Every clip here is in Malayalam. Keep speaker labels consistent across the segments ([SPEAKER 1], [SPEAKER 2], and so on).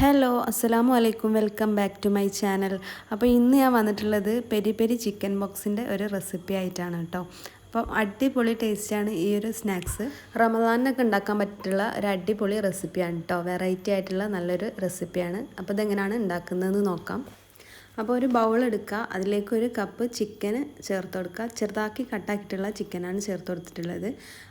[SPEAKER 1] ഹലോ അസ്സലാമു അലൈക്കും welcome back to my channel. അപ്പോൾ ഇന്ന് ഞാൻ വന്നിട്ടുള്ളത് പെരി പെരി ചിക്കൻ ബോക്സിൻ്റെ ഒരു റെസിപ്പി ആയിട്ടാണ് കേട്ടോ. അപ്പം അടിപൊളി ടേസ്റ്റാണ് ഈ ഒരു സ്നാക്സ്. റമദാനിനൊക്കെ ഉണ്ടാക്കാൻ പറ്റിയിട്ടുള്ള ഒരു അടിപൊളി റെസിപ്പിയാണ് കേട്ടോ. വെറൈറ്റി ആയിട്ടുള്ള നല്ലൊരു റെസിപ്പിയാണ്. അപ്പോൾ ഇതെങ്ങനെയാണ് ഉണ്ടാക്കുന്നതെന്ന് നോക്കാം. അപ്പോൾ ഒരു ബൗൾ എടുക്കുക, അതിലേക്ക് ഒരു കപ്പ് ചിക്കന് ചേർത്ത് കൊടുക്കുക. ചെറുതാക്കി കട്ടാക്കിയിട്ടുള്ള ചിക്കനാണ് ചേർത്ത് കൊടുത്തിട്ടുള്ളത്.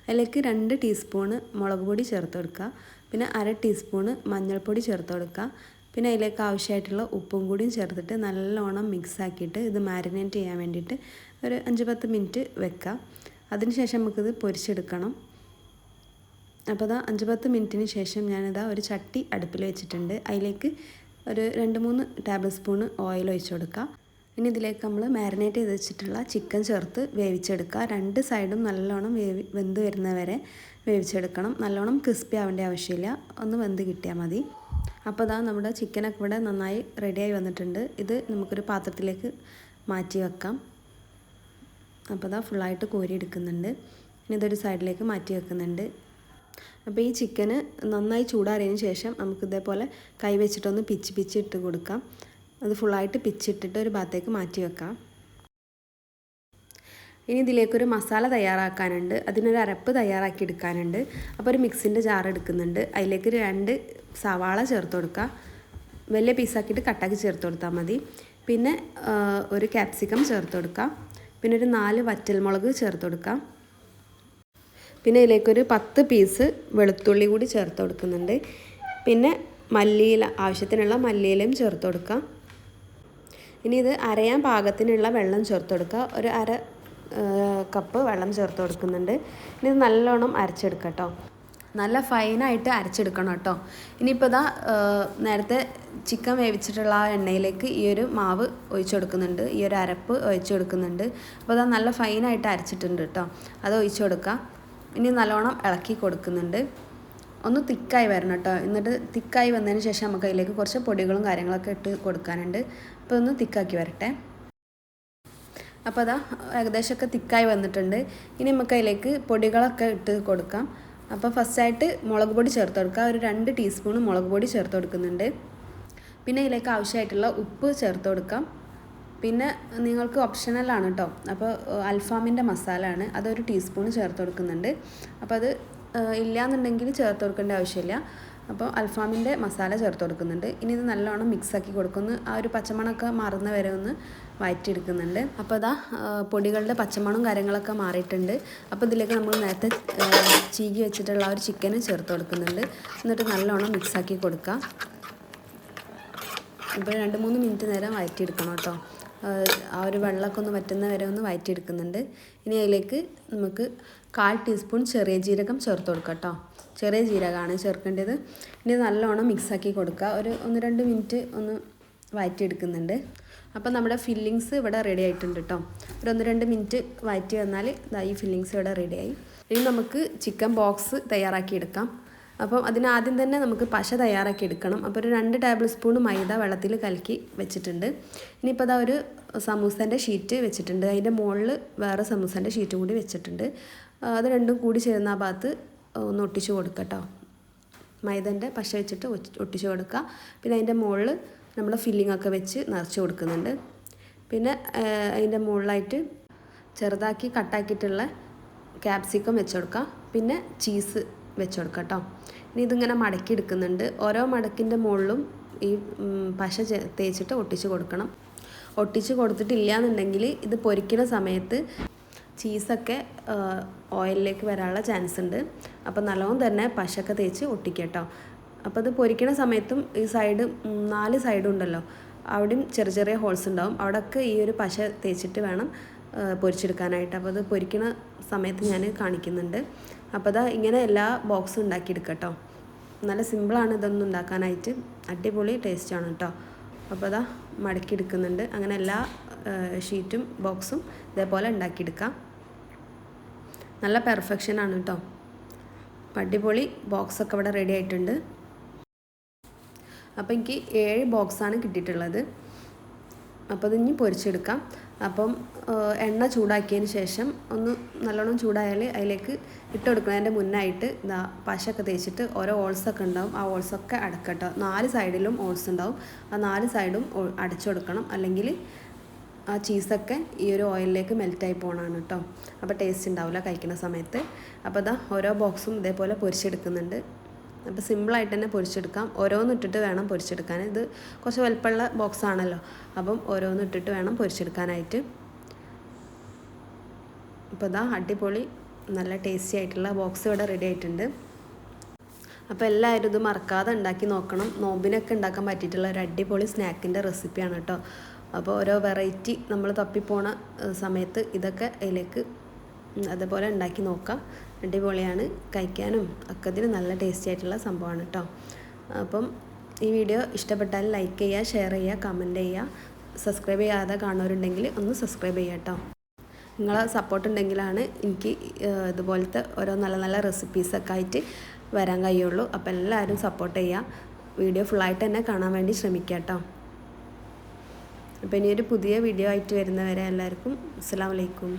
[SPEAKER 1] അതിലേക്ക് 2 ടീസ്പൂണ് മുളക് പൊടി ചേർത്ത് കൊടുക്കുക. പിന്നെ 1/2 ടീസ്പൂണ് മഞ്ഞൾപ്പൊടി ചേർത്ത് കൊടുക്കുക. പിന്നെ അതിലേക്ക് ആവശ്യമായിട്ടുള്ള ഉപ്പും കൂടിയും ചേർത്തിട്ട് നല്ലോണം മിക്സ് ആക്കിയിട്ട് ഇത് മാരിനേറ്റ് ചെയ്യാൻ വേണ്ടിയിട്ട് ഒരു 5-10 മിനിറ്റ് വെക്കുക. അതിനുശേഷം നമുക്കിത് പൊരിച്ചെടുക്കണം. അപ്പോൾ ഇതാ 5-10 മിനിറ്റിന് ശേഷം ഞാനിതാ ഒരു ചട്ടി അടുപ്പിൽ വെച്ചിട്ടുണ്ട്. അതിലേക്ക് ഒരു 2-3 ടേബിൾ സ്പൂണ് ഓയിൽ ഒഴിച്ച് കൊടുക്കുക. ഇനി ഇതിലേക്ക് നമ്മൾ മാരിനേറ്റ് ചെയ്ത് വെച്ചിട്ടുള്ള ചിക്കൻ ചേർത്ത് വേവിച്ചെടുക്കുക. 2 സൈഡും നല്ലോണം വെന്ത് വരുന്നവരെ വേവിച്ചെടുക്കണം. നല്ലോണം ക്രിസ്പി ആവേണ്ട ആവശ്യമില്ല, ഒന്ന് വെന്ത് കിട്ടിയാൽ മതി. അപ്പോൾ ഇതാ നമ്മുടെ ചിക്കനൊക്കെ ഇവിടെ നന്നായി റെഡിയായി വന്നിട്ടുണ്ട്. ഇത് നമുക്കൊരു പാത്രത്തിലേക്ക് മാറ്റി വെക്കാം. അപ്പോൾ ഇതാ ഫുള്ളായിട്ട് കോരി എടുക്കുന്നുണ്ട്. ഇനി ഇതൊരു സൈഡിലേക്ക് മാറ്റി വെക്കുന്നുണ്ട്. അപ്പോൾ ഈ ചിക്കന് നന്നായി ചൂടാറിയതിന് ശേഷം നമുക്ക് ഇതേപോലെ കൈ വെച്ചിട്ടൊന്ന് പിച്ച് ഇട്ട് കൊടുക്കാം. അത് ഫുള്ളായിട്ട് പിച്ചിട്ടിട്ട് ഒരു ഭാഗത്തേക്ക് മാറ്റി വെക്കാം. ഇനി ഇതിലേക്കൊരു മസാല തയ്യാറാക്കാനുണ്ട്. അതിനൊരു അരപ്പ് തയ്യാറാക്കി എടുക്കാനുണ്ട്. അപ്പോൾ ഒരു മിക്സിൻ്റെ ജാർ എടുക്കുന്നുണ്ട്. അതിലേക്ക് 2 സവാള ചേർത്ത് കൊടുക്കുക. വലിയ പീസാക്കിയിട്ട് കട്ടാക്കി ചേർത്ത് കൊടുത്താൽ മതി. പിന്നെ ഒരു ക്യാപ്സിക്കം ചേർത്ത് കൊടുക്കുക. പിന്നെ ഒരു 4 വറ്റൽമുളക് ചേർത്ത് കൊടുക്കുക. പിന്നെ ഇതിലേക്കൊരു 10 പീസ് വെളുത്തുള്ളി കൂടി ചേർത്ത് കൊടുക്കുന്നുണ്ട്. പിന്നെ മല്ലിയില, ആവശ്യത്തിനുള്ള മല്ലിയിലയും ചേർത്ത് കൊടുക്കുക. ഇനി ഇത് അരയാൻ പാകത്തിനുള്ള വെള്ളം ചേർത്ത് കൊടുക്കുക. ഒരു 1/2 കപ്പ് വെള്ളം ചേർത്ത് കൊടുക്കുന്നുണ്ട്. ഇനി ഇത് നല്ലോണം അരച്ചെടുക്കുക കേട്ടോ. നല്ല ഫൈനായിട്ട് അരച്ചെടുക്കണം കേട്ടോ. ഇനിയിപ്പോൾ ഇതാ നേരത്തെ ചിക്കൻ വേവിച്ചിട്ടുള്ള ആ എണ്ണയിലേക്ക് ഈ ഒരു മാവ് ഒഴിച്ചു കൊടുക്കുന്നുണ്ട്. ഈ ഒരു അരപ്പ് ഒഴിച്ചു കൊടുക്കുന്നുണ്ട്. അപ്പോൾ ഇതാ നല്ല ഫൈനായിട്ട് അരച്ചിട്ടുണ്ട് കേട്ടോ. അത് ഒഴിച്ചു കൊടുക്കുക. ഇനി നല്ലോണം ഇളക്കി കൊടുക്കുന്നുണ്ട്. ഒന്ന് തിക്കായി വരണം കേട്ടോ. എന്നിട്ട് തിക്കായി വന്നതിന് ശേഷം നമുക്ക് അതിലേക്ക് കുറച്ച് പൊടികളും കാര്യങ്ങളൊക്കെ ഇട്ട് കൊടുക്കാനുണ്ട്. അപ്പോൾ ഒന്ന് തിക്കാക്കി വരട്ടെ. അപ്പോൾ അതാ ഏകദേശമൊക്കെ തിക്കായി വന്നിട്ടുണ്ട്. ഇനി നമുക്ക് അതിലേക്ക് പൊടികളൊക്കെ ഇട്ട് കൊടുക്കാം. അപ്പോൾ ഫസ്റ്റായിട്ട് മുളക് പൊടി ചേർത്ത് കൊടുക്കുക. ഒരു 2 ടീസ്പൂൺ മുളക് പൊടി ചേർത്ത് കൊടുക്കുന്നുണ്ട്. പിന്നെ ഇതിലേക്ക് ആവശ്യമായിട്ടുള്ള ഉപ്പ് ചേർത്ത് കൊടുക്കാം. പിന്നെ നിങ്ങൾക്ക് ഓപ്ഷണലാണ് കേട്ടോ. അപ്പോൾ അൽഫാമിൻ്റെ മസാല ആണ്, അതൊരു ടീസ്പൂൺ ചേർത്ത് കൊടുക്കുന്നുണ്ട്. അപ്പോൾ അത് ഇല്ലയെന്നുണ്ടെങ്കിൽ ചേർത്ത് കൊടുക്കേണ്ട ആവശ്യമില്ല. അപ്പോൾ അൽഫാമിൻ്റെ മസാല ചേർത്ത് കൊടുക്കുന്നുണ്ട്. ഇനി ഇത് നല്ലോണം മിക്സാക്കി കൊടുക്കുന്നു. ആ ഒരു പച്ചമണമൊക്കെ മാറുന്ന വരെ ഒന്ന് വഴറ്റിയെടുക്കുന്നുണ്ട്. അപ്പോൾ ഇതാ പൊടികളുടെ പച്ചമണവും കാര്യങ്ങളൊക്കെ മാറിയിട്ടുണ്ട്. അപ്പോൾ ഇതിലേക്ക് നമ്മൾ നേരത്തെ ചീകി വെച്ചിട്ടുള്ള ആ ഒരു ചിക്കന് ചേർത്ത് കൊടുക്കുന്നുണ്ട്. എന്നിട്ട് നല്ലോണം മിക്സാക്കി കൊടുക്കുക. ഇപ്പോൾ 2-3 മിനിറ്റ് നേരം വഴറ്റിയെടുക്കണം കേട്ടോ. ആ ഒരു വെള്ളമൊക്കെ ഒന്ന് വറ്റുന്ന വരെ ഒന്ന് വഴറ്റിയെടുക്കുന്നുണ്ട്. ഇനി അതിലേക്ക് നമുക്ക് 1/4 ടീസ്പൂൺ ചെറിയ ജീരകം ചേർത്ത് കൊടുക്കുക കേട്ടോ. ചെറിയ ജീരകമാണ് ചേർക്കേണ്ടത്. ഇനി നല്ലോണം മിക്സാക്കി കൊടുക്കുക. ഒരു 1-2 മിനിറ്റ് ഒന്ന് വഴറ്റിയെടുക്കുന്നുണ്ട്. അപ്പോൾ നമ്മുടെ ഫില്ലിങ്സ് ഇവിടെ റെഡി ആയിട്ടുണ്ട് കേട്ടോ. ഒരു 1-2 മിനിറ്റ് വഴറ്റി വന്നാൽ ഈ ഫില്ലിങ്സ് ഇവിടെ റെഡിയായി. ഇനി നമുക്ക് ചിക്കൻ ബോക്സ് തയ്യാറാക്കി എടുക്കാം. അപ്പം അതിനാദ്യം തന്നെ നമുക്ക് പശ തയ്യാറാക്കി എടുക്കണം. അപ്പോൾ ഒരു 2 ടേബിൾ സ്പൂൺ മൈദ വെള്ളത്തിൽ കലക്കി വെച്ചിട്ടുണ്ട്. ഇനിയിപ്പോൾ അതാ ഒരു സമൂസേൻ്റെ ഷീറ്റ് വെച്ചിട്ടുണ്ട്. അതിൻ്റെ മുകളിൽ വേറെ സമൂസേൻ്റെ ഷീറ്റും കൂടി വെച്ചിട്ടുണ്ട്. അത് രണ്ടും കൂടി ചേരുന്ന ആ ഭാഗത്ത് ഒന്ന് ഒട്ടിച്ച് കൊടുക്കുക കേട്ടോ. മൈദൻ്റെ പശ വെച്ചിട്ട് ഒട്ടിച്ച് കൊടുക്കുക. പിന്നെ അതിൻ്റെ മുകളിൽ നമ്മൾ ഫില്ലിംഗ് ഒക്കെ വെച്ച് നിറച്ച് കൊടുക്കുന്നുണ്ട്. പിന്നെ അതിൻ്റെ മുകളിലായിട്ട് ചെറുതാക്കി കട്ടാക്കിയിട്ടുള്ള ക്യാപ്സിക്കം വെച്ച് കൊടുക്കുക. പിന്നെ ചീസ് വെച്ച് കൊടുക്കുക കേട്ടോ. ഇനി ഇതിങ്ങനെ മടക്കി എടുക്കുന്നുണ്ട്. ഓരോ മടക്കിൻ്റെ മുകളിലും ഈ പശ തേച്ചിട്ട് ഒട്ടിച്ച് കൊടുക്കണം. ഒട്ടിച്ച് കൊടുത്തിട്ടില്ല എന്നുണ്ടെങ്കിൽ ഇത് പൊരിക്കുന്ന സമയത്ത് ചീസൊക്കെ ഓയിലിലേക്ക് വരാനുള്ള ചാൻസ് ഉണ്ട്. അപ്പോൾ നല്ലോണം തന്നെ പശയൊക്കെ തേച്ച് ഒട്ടിക്കുക കേട്ടോ. അപ്പോൾ ഇത് പൊരിക്കുന്ന സമയത്തും ഈ സൈഡ് 4 സൈഡും ഉണ്ടല്ലോ, അവിടെയും ചെറിയ ചെറിയ ഹോൾസ് ഉണ്ടാവും. അവിടെയൊക്കെ ഈ ഒരു പശ തേച്ചിട്ട് വേണം പൊരിച്ചെടുക്കാനായിട്ട്. അപ്പോൾ അത് പൊരിക്കുന്ന സമയത്ത് ഞാൻ കാണിക്കുന്നുണ്ട്. അപ്പോൾ അതാ ഇങ്ങനെ എല്ലാ ബോക്സും ഉണ്ടാക്കിയെടുക്കുക കേട്ടോ. നല്ല സിമ്പിളാണ് ഇതൊന്നും ഉണ്ടാക്കാനായിട്ട്. അടിപൊളി ടേസ്റ്റാണ് കേട്ടോ. അപ്പോൾ അതാ മടക്കി എടുക്കുന്നുണ്ട്. അങ്ങനെ എല്ലാ ഷീറ്റും ബോക്സും ഇതേപോലെ ഉണ്ടാക്കിയെടുക്കാം. നല്ല പെർഫെക്ഷനാണ് കേട്ടോ. അടിപൊളി ബോക്സൊക്കെ ഇവിടെ റെഡി ആയിട്ടുണ്ട്. അപ്പോൾ എനിക്ക് 7 ബോക്സാണ് കിട്ടിയിട്ടുള്ളത്. അപ്പോൾ ഇത് ഇനി പൊരിച്ചെടുക്കാം. അപ്പം എണ്ണ ചൂടാക്കിയതിന് ശേഷം ഒന്ന് നല്ലോണം ചൂടായാൽ അതിലേക്ക് ഇട്ട് കൊടുക്കുന്നതിൻ്റെ മുന്നായിട്ട് ഇതാ പശയൊക്കെ തേച്ചിട്ട് ഓരോ ഓൾസൊക്കെ ഉണ്ടാവും, ആ ഓൾസൊക്കെ അടക്കട്ടോ. 4 സൈഡിലും ഓൾസ് ഉണ്ടാവും, ആ 4 സൈഡും അടച്ചു കൊടുക്കണം, അല്ലെങ്കിൽ ആ ചീസൊക്കെ ഈ ഒരു ഓയിലിലേക്ക് മെൽറ്റായി പോകണമാണ് കേട്ടോ. അപ്പോൾ ടേസ്റ്റ് ഉണ്ടാവില്ല കഴിക്കുന്ന സമയത്ത്. അപ്പോൾ ഇതാ ഓരോ ബോക്സും ഇതേപോലെ പൊരിച്ചെടുക്കുന്നുണ്ട്. അപ്പോൾ സിമ്പിളായിട്ട് തന്നെ പൊരിച്ചെടുക്കാം. ഓരോന്നിട്ടിട്ട് വേണം പൊരിച്ചെടുക്കാൻ. ഇത് കുറച്ച് വലുപ്പമുള്ള ബോക്സ് ആണല്ലോ, അപ്പം ഓരോന്നിട്ടിട്ട് വേണം പൊരിച്ചെടുക്കാനായിട്ട്. അപ്പോൾ ഇതാ അടിപൊളി നല്ല ടേസ്റ്റി ആയിട്ടുള്ള ബോക്സ് ഇവിടെ റെഡി ആയിട്ടുണ്ട്. അപ്പോൾ എല്ലാവരും ഇത് മറക്കാതെ ഉണ്ടാക്കി നോക്കണം. നോമ്പിനൊക്കെ ഉണ്ടാക്കാൻ പറ്റിയിട്ടുള്ള ഒരു അടിപൊളി സ്നാക്കിൻ്റെ റെസിപ്പിയാണ് കേട്ടോ. അപ്പോൾ ഓരോ വെറൈറ്റി നമ്മൾ തപ്പിപ്പോണ സമയത്ത് ഇതൊക്കെ അതിലേക്ക് അതുപോലെ ഉണ്ടാക്കി നോക്കാം. അടിപൊളിയാണ്, കഴിക്കാനും ഒക്കെ ഇതിന് നല്ല ടേസ്റ്റി ആയിട്ടുള്ള സംഭവമാണ് കേട്ടോ. അപ്പം ഈ വീഡിയോ ഇഷ്ടപ്പെട്ടാൽ ലൈക്ക് ചെയ്യുക, ഷെയർ ചെയ്യുക, കമൻറ്റ് ചെയ്യുക. സബ്സ്ക്രൈബ് ചെയ്യാതെ കാണുന്നവരുണ്ടെങ്കിൽ ഒന്ന് സബ്സ്ക്രൈബ് ചെയ്യുക കേട്ടോ. നിങ്ങളെ സപ്പോർട്ട് ഉണ്ടെങ്കിലാണ് എനിക്ക് ഇതുപോലത്തെ ഓരോ നല്ല നല്ല റെസിപ്പീസൊക്കെ ആയിട്ട് വരാൻ കഴിയുള്ളൂ. അപ്പോൾ എല്ലാവരും സപ്പോർട്ട് ചെയ്യുക. വീഡിയോ ഫുള്ളായിട്ട് തന്നെ കാണാൻ വേണ്ടി ശ്രമിക്കുക കേട്ടോ. അപ്പോൾ ഇനിയൊരു പുതിയ വീഡിയോ ആയിട്ട് വരുന്നവരെ എല്ലാവർക്കും അസ്സലാമു അലൈക്കും.